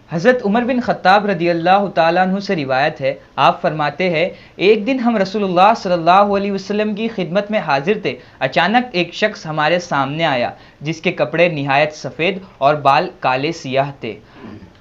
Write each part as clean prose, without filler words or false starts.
حضرت عمر بن خطاب رضی اللہ تعالیٰ عنہ سے روایت ہے، آپ فرماتے ہیں ایک دن ہم رسول اللہ صلی اللہ علیہ وسلم کی خدمت میں حاضر تھے، اچانک ایک شخص ہمارے سامنے آیا جس کے کپڑے نہایت سفید اور بال کالے سیاہ تھے،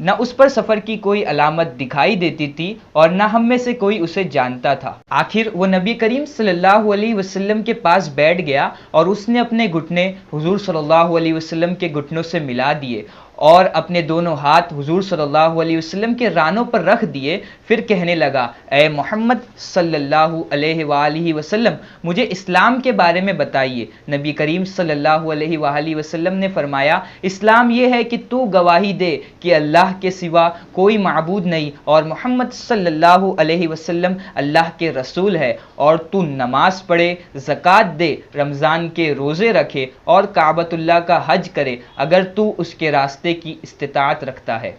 نہ اس پر سفر کی کوئی علامت دکھائی دیتی تھی اور نہ ہم میں سے کوئی اسے جانتا تھا۔ آخر وہ نبی کریم صلی اللہ علیہ وسلم کے پاس بیٹھ گیا اور اس نے اپنے گھٹنے حضور صلی اللہ علیہ وسلم کے گھٹنوں سے ملا دیے اور اپنے دونوں ہاتھ حضور صلی اللہ علیہ وسلم کے رانوں پر رکھ دیے، پھر کہنے لگا، اے محمد صلی اللہ علیہ وآلہ وسلم، مجھے اسلام کے بارے میں بتائیے۔ نبی کریم صلی اللہ علیہ وآلہ وسلم نے فرمایا، اسلام یہ ہے کہ تو گواہی دے کہ اللہ کے سوا کوئی معبود نہیں اور محمد صلی اللہ علیہ وسلم اللہ کے رسول ہے، اور تو نماز پڑھے، زکوٰۃ دے، رمضان کے روزے رکھے اور کعبۃ اللہ کا حج کرے اگر تو اس کے راستے کی استطاعت رکھتا ہے۔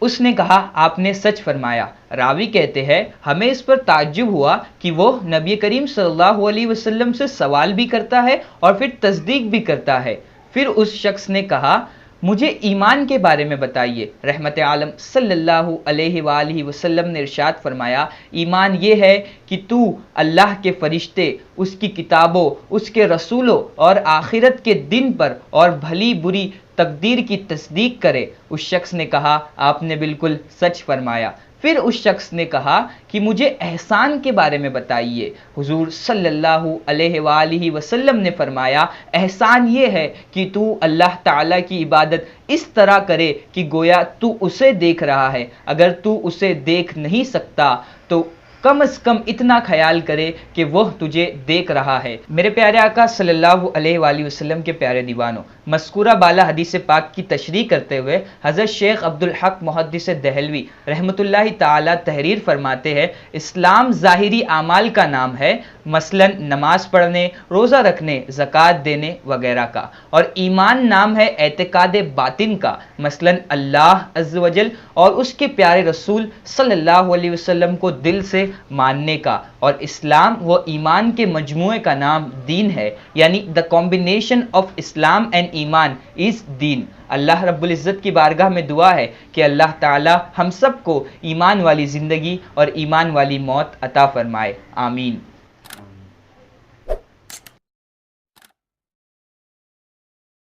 اس نے کہا، آپ نے سچ فرمایا۔ راوی کہتے ہیں، ہمیں اس پر تعجب ہوا کہ وہ نبی کریم صلی اللہ علیہ وسلم سے سوال بھی کرتا ہے اور پھر تصدیق بھی کرتا ہے۔ پھر اس شخص نے کہا، مجھے ایمان کے بارے میں بتائیے۔ رحمت عالم صلی اللہ علیہ وآلہ وسلم نے ارشاد فرمایا، ایمان یہ ہے کہ تو اللہ کے فرشتے، اس کی کتابوں، اس کے رسولوں اور آخرت کے دن پر اور بھلی بری تقدیر کی تصدیق کرے۔ اس شخص نے کہا، آپ نے بالکل سچ فرمایا۔ پھر اس شخص نے کہا کہ مجھے احسان کے بارے میں بتائیے۔ حضور صلی اللہ علیہ وآلہ وسلم نے فرمایا، احسان یہ ہے کہ تو اللہ تعالیٰ کی عبادت اس طرح کرے کہ گویا تو اسے دیکھ رہا ہے، اگر تو اسے دیکھ نہیں سکتا تو کم از کم اتنا خیال کرے کہ وہ تجھے دیکھ رہا ہے۔ میرے پیارے آقا صلی اللہ علیہ وآلہ وسلم کے پیارے دیوانوں، مذکورہ بالا حدیث پاک کی تشریح کرتے ہوئے حضرت شیخ عبدالحق محدث دہلوی رحمۃ اللہ تعالی تحریر فرماتے ہیں، اسلام ظاہری اعمال کا نام ہے، مثلا نماز پڑھنے، روزہ رکھنے، زکوٰۃ دینے وغیرہ کا، اور ایمان نام ہے اعتقاد باطن کا، مثلا اللہ عز و جل اور اس کے پیارے رسول صلی اللہ علیہ وسلم کو دل سے ماننے کا، اور اسلام و ایمان کے مجموعے کا نام دین ہے، یعنی the combination of Islam and ایمان از دین۔ اللہ رب العزت کی بارگاہ میں دعا ہے کہ اللہ تعالی ہم سب کو ایمان والی زندگی اور ایمان والی موت عطا فرمائے، آمین۔